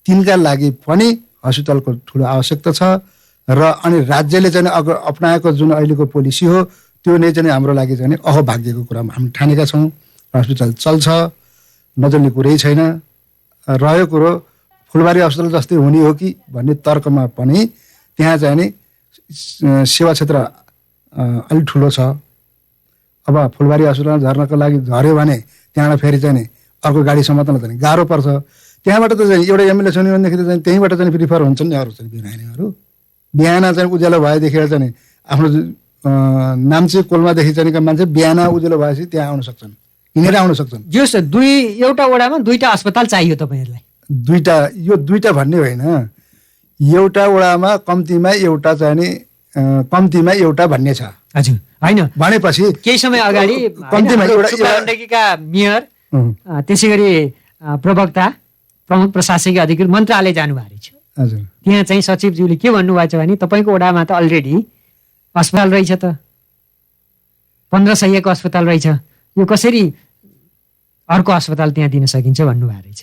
[SPEAKER 5] तिनका लागि पनि हस्पिटलको ठुलो आवश्यकता छ। र अनि राज्यले चाहिँ अपनाएको जुन अहिलेको पोलिसी हो त्यो नै चाहिँ हाम्रो लागि चाहिँ अहोभाग्यको कुरा हामी ठानेका छौँ। हस्पिटल चल्छ, नचल्ने कुरै छैन। रह्यो कुरो फुलबारी अस्पताल जस्तै हुने हो कि भन्ने तर्कमा पनि त्यहाँ चाहिँ नि सेवा क्षेत्र अलिक ठुलो छ। अब फुलबारी अस्पताल झर्नको लागि झऱ्यो भने त्यहाँबाट फेरि चाहिँ नि अर्को गाडी समात्न चाहिँ गाह्रो पर्छ। त्यहाँबाट त चाहिँ एउटा एम्बुलेन्स हुने भनेदेखि चाहिँ त्यहीँबाट चाहिँ प्रिफर हुन्छन् नि अरू चाहिँ बिरामीहरू। बिहान चाहिँ उज्यालो भएदेखि चाहिँ आफ्नो नाम्ची कोल्मादेखि चाहिँ मान्छे बिहान उज्यालो भएपछि त्यहाँ आउन सक्छन्, हिँडेर आउन सक्छन्।
[SPEAKER 4] जस एउटा वडामा 2टा अस्पताल चाहियो तपाईँहरूलाई?
[SPEAKER 5] यो दुईटा भन्ने होइन, एउटा वडामा कम्तीमा एउटा चाहिँ नि कम्तीमा एउटा भन्ने छ।
[SPEAKER 4] हजुर, होइन
[SPEAKER 5] भनेपछि
[SPEAKER 4] केही समय अगाडि
[SPEAKER 5] कम्तीमा
[SPEAKER 4] गण्डकीका मेयर त्यसै गरी प्रवक्ता प्रमुख प्रशासकीय अधिकारी मन्त्रालय जानुभएको रहेछ।
[SPEAKER 5] हजुर,
[SPEAKER 4] त्यहाँ चाहिँ सचिवज्यूले के भन्नुभएको छ भने तपाईँको वडामा त अलरेडी अस्पताल रहेछ त, 1500 को अस्पताल रहेछ, यो कसरी अर्को अस्पताल त्यहाँ दिन सकिन्छ भन्नुभएको रहेछ।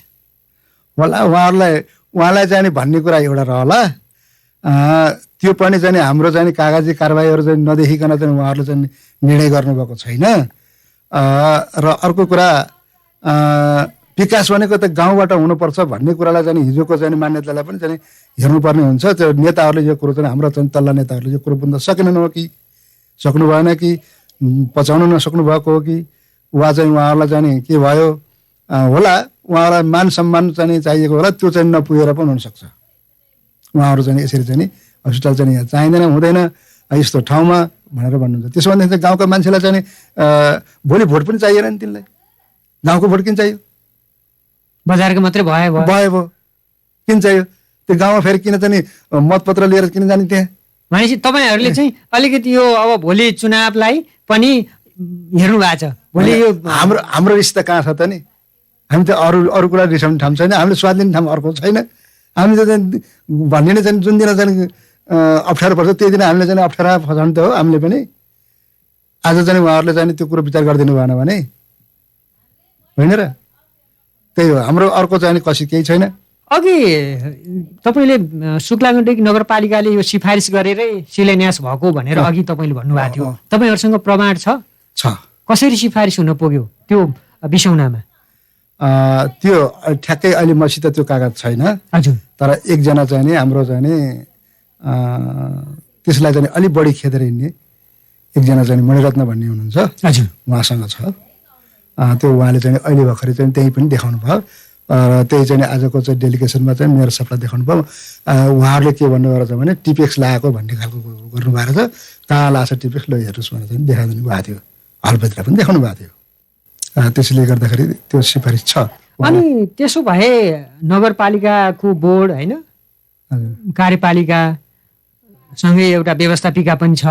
[SPEAKER 5] होला उहाँलाई चाहिँ नि भन्ने कुरा एउटा रहला। त्यो पनि चाहिँ हाम्रो चाहिँ कागजी कारबाहीहरू चाहिँ नदेखिकन चाहिँ उहाँहरूले चाहिँ निर्णय गर्नुभएको छैन। र अर्को कुरा विकास भनेको त गाउँबाट हुनुपर्छ भन्ने कुरालाई चाहिँ हिजोको चाहिँ मान्यतालाई पनि चाहिँ हेर्नुपर्ने हुन्छ। त्यो नेताहरूले यो कुरो चाहिँ हाम्रो चाहिँ तल्ला नेताहरूले यो कुरो बुझ्न सकेनन् हो कि सक्नु भएन कि पचाउन नसक्नु भएको हो कि वा चाहिँ उहाँहरूलाई चाहिँ के भयो होला, उहाँहरूलाई मान सम्मान चाहिँ चाहिएको होला, त्यो चाहिँ नपुगेर पनि हुनसक्छ। उहाँहरू चाहिँ यसरी चाहिँ हस्पिटल चाहिँ यहाँ चाहिँदैन हुँदैन यस्तो ठाउँमा भनेर भन्नुहुन्छ। त्यसो भनेदेखि चाहिँ गाउँका मान्छेलाई चाहिँ भोलि भोट पनि चाहिएन नि तिनलाई, गाउँको भोट किन चाहियो?
[SPEAKER 4] बजारको मात्रै भयो
[SPEAKER 5] किन चाहियो? त्यो गाउँमा फेरि किन चाहिँ मतपत्र लिएर किन जाने त्यहाँ?
[SPEAKER 4] भनेपछि तपाईँहरूले चाहिँ अलिकति यो अब भोलि चुनावलाई पनि हेर्नु भएको छ। भोलि यो
[SPEAKER 5] हाम्रो रिस्ता कहाँ छ त नि? हामी त अरू कुरा रिसाउने ठाउँ छैन, हामीले स्वाद लिने ठाउँ अर्को छैन। हामी त भन्ने नै चाहिँ जुन दिन चाहिँ अप्ठ्यारो पर्छ त्यही दिन हामीले चाहिँ अप्ठ्यारा फसाउनु त हो। हामीले पनि आज चाहिँ उहाँहरूले चाहिँ त्यो कुरो विचार गरिदिनु भएन भने होइन र? त्यही हो, हाम्रो अर्को चाहिँ कसै केही छैन।
[SPEAKER 4] अघि तपाईँले शुक्ला गण्डकी नगरपालिकाले यो सिफारिस गरेरै शिलान्यास भएको भनेर अघि तपाईँले भन्नुभएको थियो, तपाईँहरूसँग प्रमाण छ? कसरी सिफारिस हुन पुग्यो त्यो बिसौनामा?
[SPEAKER 5] त्यो ठ्याक्कै अहिले मसित त्यो कागज छैन।
[SPEAKER 4] हजुर,
[SPEAKER 5] तर एकजना चाहिँ नि हाम्रो चाहिँ नि त्यसलाई चाहिँ अलिक बढी खेदेर हिँड्ने एकजना चाहिँ मणिरत्न भन्ने हुनुहुन्छ।
[SPEAKER 4] हजुर,
[SPEAKER 5] उहाँसँग छ। त्यो उहाँले चाहिँ अहिले भर्खरै चाहिँ त्यही पनि देखाउनु भयो। र त्यही चाहिँ आजको चाहिँ डेलिगेसनमा चाहिँ मेयर साहबलाई देखाउनु भयो। उहाँहरूले के भन्नुभएको छ भने टिपेक्स लगाएको भन्ने खालको गर्नुभएको छ। कहाँ लाग्छ टिपेक्स ल हेर्नुहोस् भनेर चाहिँ देखाइदिनु भएको थियो, हलभित्र पनि देखाउनु भएको थियो। त्यसले गर्दाखेरि त्यो सिफारिस छ।
[SPEAKER 4] अनि त्यसो भए नगरपालिकाको बोर्ड होइन, कार्यपालिका सँगै एउटा व्यवस्थापिका पनि छ,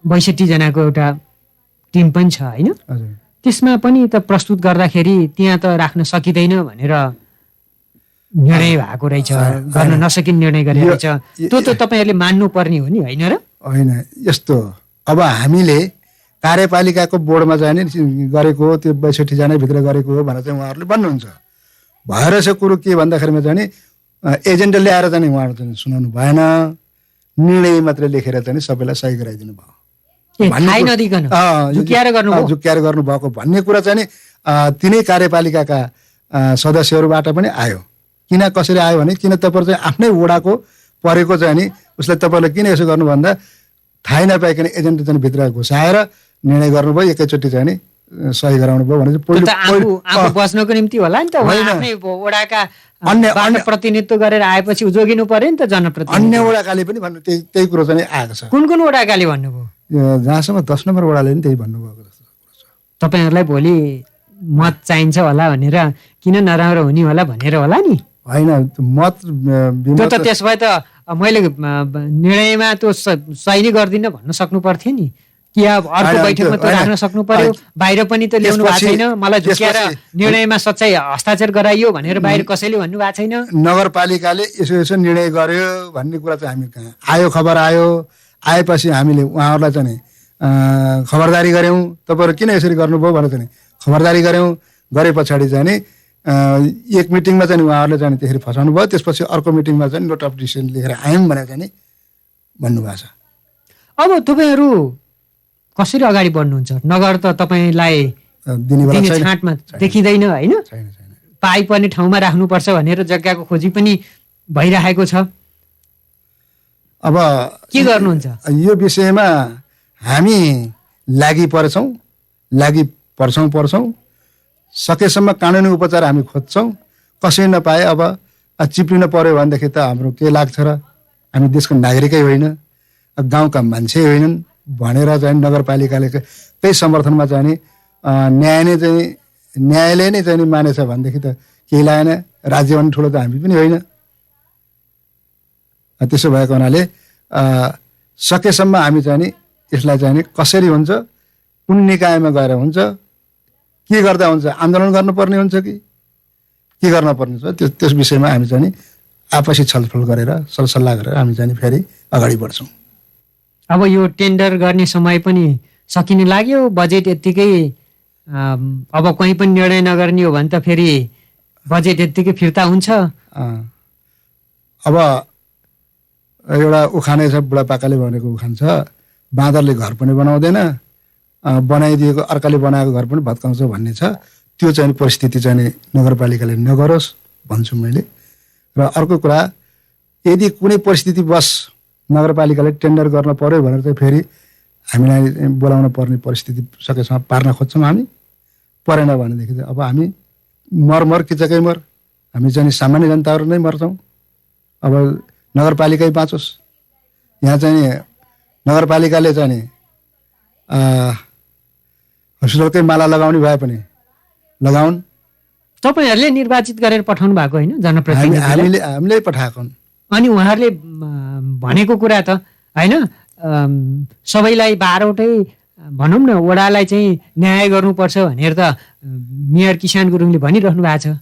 [SPEAKER 4] 62 जनाको एउटा टिम पनि छ होइन? त्यसमा पनि त प्रस्तुत गर्दाखेरि त्यहाँ त राख्न सकिँदैन भनेर निर्णय भएको रहेछ, गर्न नसकिने निर्णय गरेको रहेछ। त्यो त तपाईँहरूले मान्नु पर्ने हो नि होइन र?
[SPEAKER 5] होइन, यस्तो अब हामीले कार्यपालिकाको बोर्डमा जाने गरेको हो, त्यो 62 जनाभित्र गरेको हो भनेर चाहिँ उहाँहरूले भन्नुहुन्छ। भएर चाहिँ कुरो के भन्दाखेरिमा चाहिँ एजेन्डा ल्याएर चाहिँ उहाँहरू चाहिँ सुनाउनु भएन, निर्णय मात्रै लेखेर चाहिँ सबैलाई सही गराइदिनु भयो।
[SPEAKER 4] झुक्याएर
[SPEAKER 5] गर्नुभएको भन्ने कुरा चाहिँ तिनै कार्यपालिकाका सदस्यहरूबाट पनि आयो। किन कसरी आयो भने किन तपाईँहरू चाहिँ आफ्नै वडाको परेको चाहिँ नि उसलाई तपाईँहरूले किन यसो गर्नु भन्दा थाहै नपाइकन एजेन्ट चाहिँ भित्र घुसाएर निर्णय गर्नुभयो एकैचोटि चाहिँ नि सही गराउनु भयो भने
[SPEAKER 4] त्यो त आफू बस्नको निम्ति होला नि त आफ्नै वडाका अन्य प्रतिनिधित्व गरेर आएपछि जोगिनु पर्यो नि त जनप्रतिनिधि
[SPEAKER 5] अन्य वडाकाले पनि भन्नु त्यही कुरो चाहिँ आएको छ
[SPEAKER 4] कुन वडाकाले भन्नुभयो
[SPEAKER 5] जहाँसम्म 10 नम्बर वडाले पनि त्यही भन्नुभएको जस्तो छ
[SPEAKER 4] तपाईहरुलाई भोलि मत चाहिन्छ होला भनेर किन नराम्रो हुने होला भनेर होला नि
[SPEAKER 5] हैन मत
[SPEAKER 4] त्यो त त्यसभए त मैले निर्णयमा त्यो सही नै गर्दिन भन्न सक्नु पर्थ्यो नि कि अब अर्को बैठकमा त राख्न सक्नु पर्यो बाहिर पनि त ल्याउनु भएको छैन मलाई झुक्याएर निर्णयमा सच्चाइ हस्ताक्षर गराइयो भनेर बाहिर कसैले भन्नु भएको छैन
[SPEAKER 5] नगरपालिकाले यसो निर्णय गर्यो भन्ने कुरा चाहिँ हामी कहाँ आयो खबर आएपछि हामीले उहाँहरूलाई चाहिँ खबरदारी गर्यौं तपाईहरु किन यसरी गर्नुभयो भनेर चाहिँ खबरदारी गर्यौं गरे पछाडी चाहिँ नि एक मिटिङमा चाहिँ उहाँहरूले चाहिँ त्यसरी फसाउनु भयो त्यसपछि अर्को मिटिङमा चाहिँ नोट अफ डिसिजन लेखेर आयौं भनेर चाहिँ भन्नु भएको छ
[SPEAKER 4] अब तपाईहरु कसरी अगाडि बढ्नुहुन्छ नगर त तपाईलाई दिने छाटमा देखिदैन हैन पाइ पर्ने ठाउँमा राख्नुपर्छ भनेर जग्गाको खोजी पनि भइरहेको छ
[SPEAKER 5] अब
[SPEAKER 4] के गर्नुहुन्छ
[SPEAKER 5] यो विषयमा हामी लागि पर्छौं सकेसम्म कानुनी उपचार हामी खोज्छौं कसै नपाए अब चिप्लिन पर्यो भनेदेखि त हाम्रो के लाग्छ र हामी देशको नागरिकै होइन गाउँका मान्छे होइनन् भनेर चाहिँ नगरपालिकाले त्यही समर्थनमा चाहिँ न्यायालय नै चाहिँ मानेछ भनेदेखि त केही लागेन राज्य भन्ने ठुलो त हामी पनि होइन त्यसो भएको हुनाले सकेसम्म हामी चाहिँ यसलाई चाहिँ कसरी हुन्छ कुन निकायमा गएर हुन्छ के गर्दा हुन्छ आन्दोलन गर्नुपर्ने हुन्छ कि के गर्न पर्ने छ त्यस विषयमा हामी चाहिँ आपसी छलफल गरेर सरसल्लाह गरेर हामी चाहिँ फेरि अगाडि बढ्छौं
[SPEAKER 4] अब यो टेन्डर गर्ने समय पनि सकिने लाग्यो बजेट यतिकै अब कहीं पनि निर्णय नगर्ने हो भने त फेरि बजेट यतिकै फिर्ता हुन्छ
[SPEAKER 5] अब एउटा उखानै छ बुढापाकाले भनेको उखान छ बाँदरले घर पनि बनाउँदैन बनाइदिएको अर्काले बनाएको घर पनि भत्काउँछ भन्ने छ त्यो चाहिँ परिस्थिति चाहिँ नगरपालिकाले नगरोस् भन्छु मैले र अर्को कुरा यदि कुनै परिस्थिति बस नगरपालिकाले टेन्डर गर्न पर्यो भनेर चाहिँ फेरि हामीलाई बोलाउन पर्ने परिस्थिति सकेसम्म पार्न खोज्छौँ हामी परेन भनेदेखि चाहिँ अब हामी मर किचकै मर हामी चाहिँ सामान्य जनताहरू नै मर्छौँ अब नगरपालिकै बाँचोस् यहाँ चाहिँ नगरपालिकाले चाहिँ हस्पिटलकै माला लगाउने भए पनि लगाउन्
[SPEAKER 4] तपाईहरुले निर्वाचित गरेर पठाउनु भएको हैन जनप्रतिनिधिले
[SPEAKER 5] हामीले पठाएको
[SPEAKER 4] अनि उहाँहरूले भनेको कुरा त हैन सबैलाई 12वटै भनौं न वडालाई चाहिँ न्याय गर्नुपर्छ भनेर त मेयर किसान गुरुङले भनिरहनु भएको छ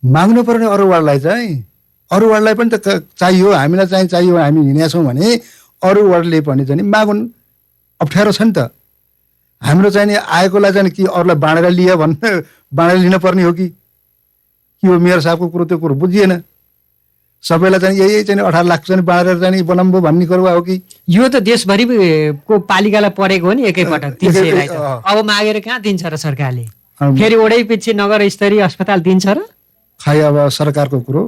[SPEAKER 5] माग्नु पर्ने अरु वार्डलाई पनि त चाहियो हामीलाई चाहियो हामी हिँडेका छौं भने अरु वार्डले पनि चाहिँ मागुन् अप्ठ्यारो छ नि त हाम्रो चाहिँ आएकोलाई चाहिँ कि अरूलाई बाँडेर लिन पर्ने हो कि हो मेयर साहबको कुरो त्यो कुरो बुझिएन सबैलाई चाहिँ यही चाहिँ 18 लाख चाहिँ बाँडेर चाहिँ बनम्बो भन्ने कुरो हो कि
[SPEAKER 4] यो त देशभरिको पालिकालाई परेको हो नि एकैपटक 300 लाई त अब मागेर कहाँ दिन्छ र सरकारले फेरि ओडै पछि नगर स्तरीय अस्पताल दिन्छ र
[SPEAKER 5] खै अब सरकारको कुरो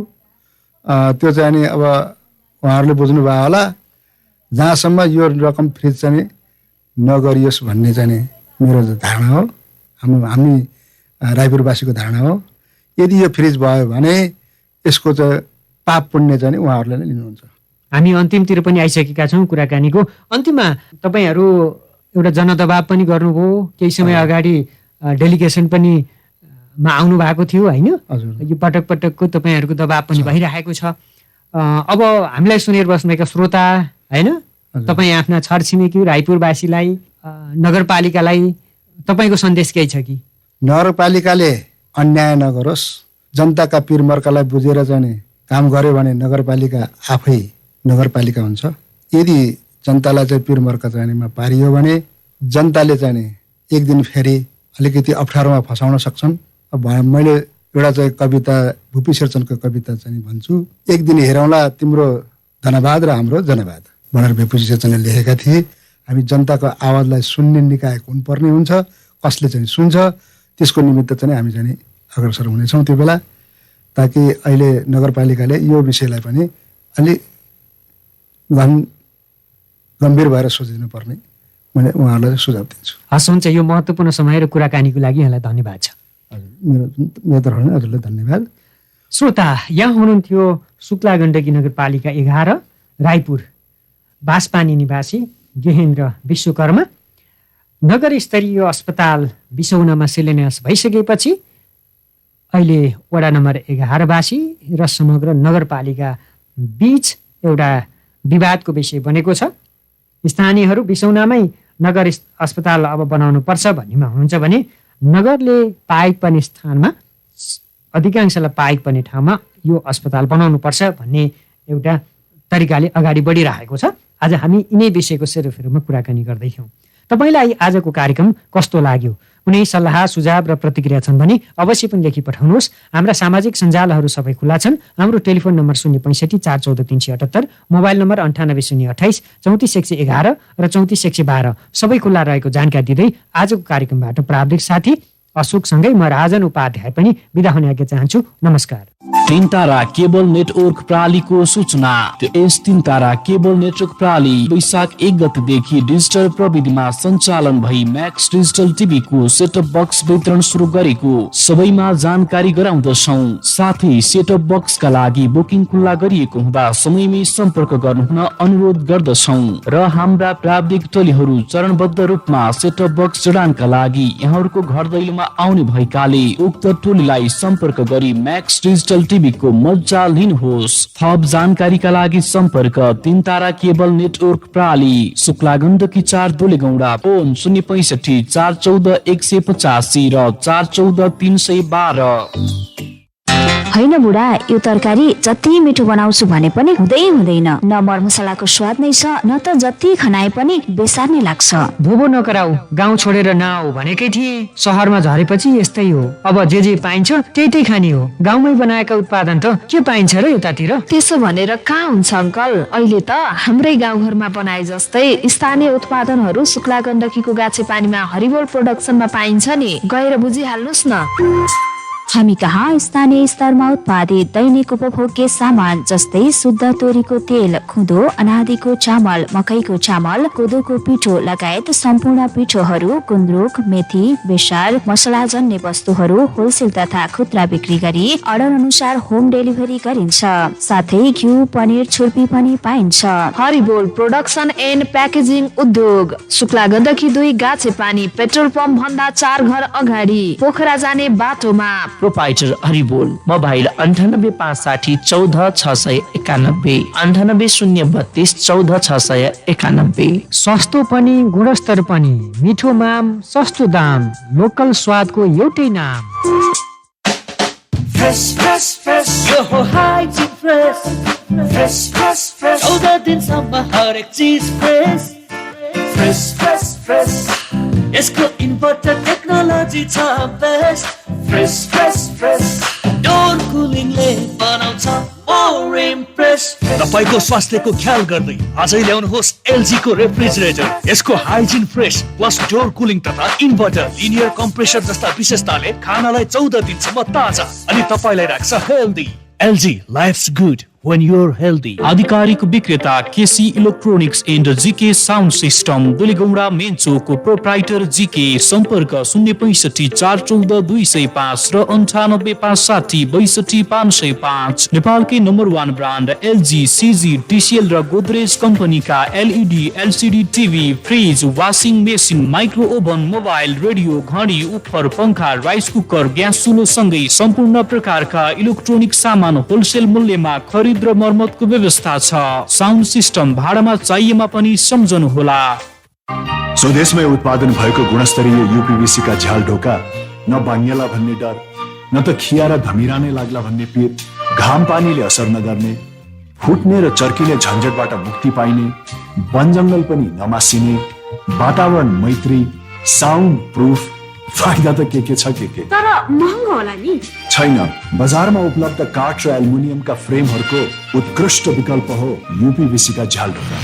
[SPEAKER 5] त्यो चाहिँ नि अब उहाँहरूले बुझ्नु भयो होला जहाँसम्म यो रकम फ्रिज चाहिँ नगरियोस् भन्ने चाहिँ मेरो धारणा हो हामी रायपुरवासीको धारणा हो यदि यो फ्रिज भयो भने यसको चाहिँ पाप पुण्य चाहिँ उहाँहरूले नै लिनुहुन्छ
[SPEAKER 4] हामी अन्तिमतिर पनि आइसकेका छौं कुराकानीको अन्तिममा तपाईहरु एउटा जनदबाव पनि गर्नुभयो केही समय अगाडि डेलिगेसन पनि मा आउनु भएको थियो हैन यो पटकको तपाईहरुको दबाव पनि भइरहेको छ अब हामीलाई सुनेर बस्नुभएका श्रोता हैन तपाई आफ्ना छरछिमेकी रायपुरवासीलाई नगरपालिकालाई तपाईको सन्देश के छ कि
[SPEAKER 5] नगरपालिकाले अन्याय नगरोस् जनताका पीरमर्कालाई बुझेर जाने काम गर्यो भने नगरपालिका आफै नगरपालिका हुन्छ यदि जनतालाई चाहिँ पीरमर्का जानेमा पारियो भने जनताले चाहिँ एक दिन फेरि अलिकति अप्ठ्यारोमा फसाउन सक्छन् अब मैले एउटा चाहिँ कविता भूपी शेरचनको कविता चाहिँ भन्छु एक दिन हेरौँला तिम्रो धन्यवाद र हाम्रो जनवाद भनेर भूपी शेरचनले लेखेका थिए हामी जनताको आवाजलाई सुन्ने निकाय कुन पर्ने हुन्छ कसले चाहिँ सुन्छ त्यसको निमित्त चाहिँ हामी चाहिँ अग्रसर हुनेछौँ त्यो बेला ताकि अहिले नगरपालिकाले यो विषयलाई पनि अलि गम्भीर भएर सोचिदिनु पर्ने मैले उहाँहरूलाई सुझाव दिन्छु।
[SPEAKER 4] हस्, हुन्छ। यो महत्त्वपूर्ण समय र कुराकानीको लागि यहाँलाई धन्यवाद छ।
[SPEAKER 5] मेरो तर्फबाट हजुरलाई धन्यवाद।
[SPEAKER 4] श्रोता, यहाँ हुनुहुन्थ्यो शुक्ला गण्डकी नगरपालिका 11 रायपुर बाँसपानी निवासी गेहेन्द्र विश्वकर्मा। नगर स्तरीय अस्पताल बिसौनामा शिलान्यास भइसकेपछि अहिले वडा नम्बर 11 वासी र समग्र नगरपालिका बीच एउटा विवादको विषय बनेको छ। स्थानीयहरू बिसौनामै नगर अस्पताल अब बनाउनु पर्छ भन्नेमा हुनुहुन्छ भने नगरले पाएक पर्ने स्थानमा, अधिकांशलाई पाएक पर्ने ठाउँमा यो अस्पताल बनाउनु पर्छ भन्ने एउटा तरिकाले अगाडि बढिरहेको छ। आज हामी यिनै विषयको सेरोफेरोमा कुराकानी गर्दैछौँ। तपाईँलाई आजको कार्यक्रम कस्तो लाग्यो? कुनै सल्लाह सुझाव र प्रतिक्रिया छन् भने अवश्य पनि लेखी पठाउनुहोस्। हाम्रा सामाजिक सञ्जालहरू सबै खुला छन्। हाम्रो टेलिफोन नम्बर 065 414 378, मोबाइल नम्बर 98 028 34 111 र 34 112 सबै खुला रहेको जानकारी दिँदै आजको कार्यक्रमबाट प्राविधिक साथी अशोकसँगै म राजन उपाध्याय पनि बिदा हुन आज्ञा चाहन्छु। नमस्कार।
[SPEAKER 6] 3 तारा केबल नेटवर्क प्रणालीको सूचना। यस 3 तारा केबल नेटवर्क प्रणाली वैशाख 1 गतेदेखि डिजिटल प्रविधिमा सञ्चालन भई म्याक्स डिजिटल टिभीको सेटअप बक्स वितरण सुरु गरेको सबैमा जानकारी गराउँदछौँ। साथै सेटअप बक्सका लागि बुकिङ खुल्ला गरिएको हुँदा समयमै सम्पर्क गर्नुहुन अनुरोध गर्दछौँ र हाम्रा प्राविधिक टोलीहरू चरणबद्ध रूपमा सेटअप बक्स जडानका लागि यहाँहरूको घर दैलोमा आउने भएकाले उक्त टोलीलाई सम्पर्क गरी म्याक्स डिजिटल टिभीको मज्जा लिनुहोस्। थप जानकारीका लागि सम्पर्क 3 तारा केबल नेटवर्क प्रणाली, शुक्ला गण्डकी 4 दोलेगौडा, फोन 065 414 185 र 414 312।
[SPEAKER 7] होइन बुढा, यो तरकारी जति मिठो बनाउँछु भने पनि हुँदैन। न मरमसलाको स्वाद नै छ, न त जति खनाए पनि बेसार नै लाग्छ।
[SPEAKER 4] भोबो नकराउ, गाउँ छोडेर नआऊ भनेकै थिएँ। सहरमा झरेपछि यस्तै हो। अब जे पाइन्छ त्यही खाने हो। गाउँमै बनाएका उत्पादन त के पाइन्छ र यतातिर?
[SPEAKER 7] त्यसो भनेर कहाँ हुन्छ अङ्कल? अहिले त हाम्रै गाउँघरमा बनाए जस्तै स्थानीय उत्पादनहरू शुक्ला गण्डकीको गाछे पानीमा हरिबोल प्रोडक्सनमा पाइन्छ नि। गएर बुझिहाल्नुहोस् न। हामी कहाँ स्थानीय स्तरमा उत्पादित दैनिक उपभोग्य सामान जस्तै शुद्ध तोरीको तेल, खुँदो, अनादिको चामल, मकैको चामल, कोदोको पिठो लगायत सम्पूर्ण पिठोहरू, गुन्द्रुक, मेथी, बेसार, मसलाजन्य वस्तुहरू होलसेल तथा खुद्रा बिक्री गरी अर्डर अनुसार होम डेलिभरी गरिन्छ। साथै घिउ, पनिर, छुर्पी पनि पाइन्छ। हरिबोल प्रोडक्सन एन्ड प्याकेजिङ उद्योग, शुक्ला गण्डकी 2 गाछे पानी पेट्रोल पम्प भन्दा 4 घर अगाडि, पोखरा जाने बाटोमा।
[SPEAKER 6] Proprietor Haribol, mobile 98 560 14 691, 98 032 14 691।
[SPEAKER 4] सस्तो पनि गुणस्तर पनि, मिठो माम सस्तो दाम, लोकल स्वादको एउटै नाम।
[SPEAKER 2] फ्रेस फ्रेस फ्रेस यो हो hygiene fresh. Fresh fresh fresh 14 दिनसम्म हरेक चिज फ्रेस। फ्रेस फ्रेस फ्रेस यसको इन्भर्टर टेक्नोलोजी छ best. Fresh fresh fresh door कुलिङले बनाउँछ मोर इम्प्रेस।
[SPEAKER 8] तपाईको स्वास्थ्यको ख्याल गर्दै आजै ल्याउनुहोस् LG को रेफ्रिजरेटर। यसको hygiene fresh plus door cooling तथा इन्भर्टर, लिनियर कम्प्रेसर जस्ता विशेषताले खानालाई 14 दिनसम्म ताजा अनि तपाईलाई राख्छ healthy. LG life's good when you're healthy।
[SPEAKER 6] आधिकारिक विक्रेता KC electronics and GK sound system, Duligauda main चौकको प्रोप्राइटर जीके। सम्पर्क 065 414 205 र 98 560 62 505। नेपालकै number 1 brand LG, CG, TCL र गोदरेज कम्पनीका LED, LCD TV, fridge, washing machine, micro oven, mobile, radio, घडी, उफर, पंखा, राइस कुकर, ग्यास चुलो सँगै सम्पूर्ण प्रकारका इलेक्ट्रोनिक सामान होलसेल मूल्यमा खरिद र मर्मतको व्यवस्था छ। साउन्ड सिस्टम भाडामा चाहिएमा पनि सम्झनुहोला।
[SPEAKER 9] स्वदेशमै उत्पादन भएको गुणस्तरीय UPVC का झ्याल ढोका, न बाङ्गेला भन्ने डर, न त खिया र धमिरा नै लाग्ला भन्ने पिर, घाम पानीले असर नगर्ने, फुट्ने र चर्किने झन्झटबाट मुक्ति पाइने, वन जङ्गल पनि नमासिने, वातावरण मैत्री, साउन्ड प्रुफ। फाइदा त के छ के
[SPEAKER 7] तर महँगो होला नि?
[SPEAKER 9] छैन, बजारमा उपलब्ध काठ र एल्युमिनियमका फ्रेमहरूको उत्कृष्ट विकल्प हो UPVC का झ्याल ढोका।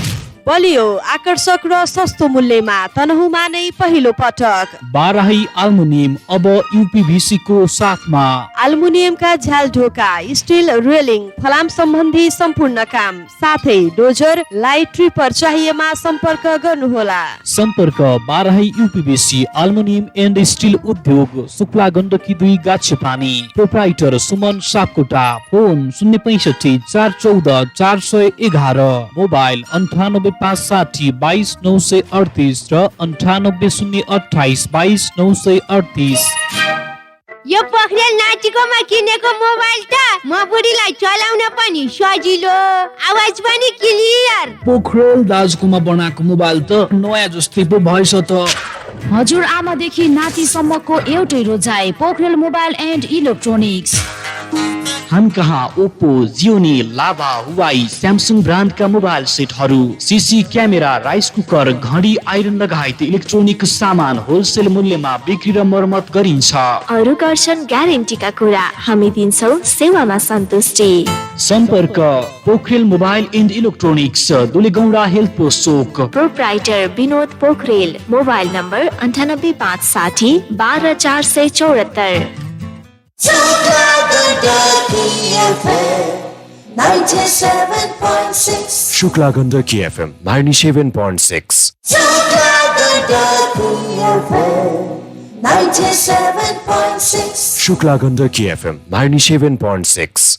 [SPEAKER 10] बलियो आकर्षक र सस्तो मूल्यमा तनहुमा नै पहिलो पटक
[SPEAKER 6] बाराही एल्युमिनियम अब यूपीभीसी को साथमा
[SPEAKER 10] एल्युमिनियमका झ्याल ढोका स्टिल रेलिङ फलाम सम्बन्धी सम्पूर्ण काम साथै डोजर लाइट ट्रिपर चाहिएमा सम्पर्क गर्नुहोला।
[SPEAKER 6] सम्पर्क Barahi UPVC aluminium and steel उद्योग Shukla Gandaki 2 Gachhepani proprietor Suman Sapkota phone 065 414 411 mobile 9856 22938 र 9808 22938।
[SPEAKER 11] यो पोखरेल नातिकोमा किनेको मोबाइल त म बुढीलाई चलाउन पनि सजिलो आवाज पनि क्लियर।
[SPEAKER 6] पोखरेल दाजुकोमा बनाएको मोबाइल त नयाँ जस्तै पो भएछ त।
[SPEAKER 7] हजुर आमादेखि नातिसम्मको एउटै रोजाइ पोखरेल मोबाइल एन्ड इलेक्ट्रोनिक्स।
[SPEAKER 6] हम कहाँ ओप्पो जियोनी लाभा हुवाई स्यामसङ ब्रान्डका मोबाइल सेटहरू सीसी क्यामेरा राइस कुकर घडी आइरन लगायत इलेक्ट्रोनिक सामान होलसेल मूल्यमा बिक्री र मर्मत गरिन्छ।
[SPEAKER 11] अरू गर्छन् ग्यारेन्टीका कुरा हामी दिन्छौँ सेवामा सन्तुष्टि।
[SPEAKER 6] सम्पर्क Pokharel mobile and electronics Dulegauda health post चोक
[SPEAKER 11] proprietor Vinod Pokharel mobile number 98560 12474।
[SPEAKER 1] Shukla Gandaki FM 97.6.
[SPEAKER 3] Shukla Gandaki FM 97.6.
[SPEAKER 1] Shukla Gandaki FM 97.6.
[SPEAKER 3] Shukla Gandaki FM 97.6.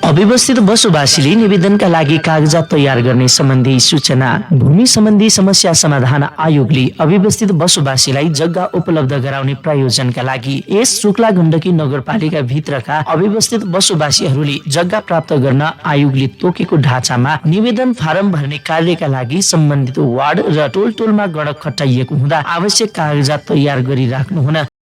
[SPEAKER 12] अव्यवस्थित बसोबासीले निवेदनका लागि कागजात तयार गर्ने सम्बन्धी सूचना। भूमि सम्बन्धी समस्या समाधान आयोगले अव्यवस्थित बसोबासीलाई जग्गा उपलब्ध गराउने प्रयोजनका लागि यस शुक्ला गण्डकी नगरपालिका भित्रका अव्यवस्थित बसोबासीहरूले जग्गा प्राप्त गर्न आयोगले तोकेको ढाँचामा निवेदन फारम भर्ने कार्यका लागि सम्बन्धित वार्ड र टोल टोलमा गणक खटाइएको हुँदा आवश्यक कागजात तयार गरिराख्नु हुन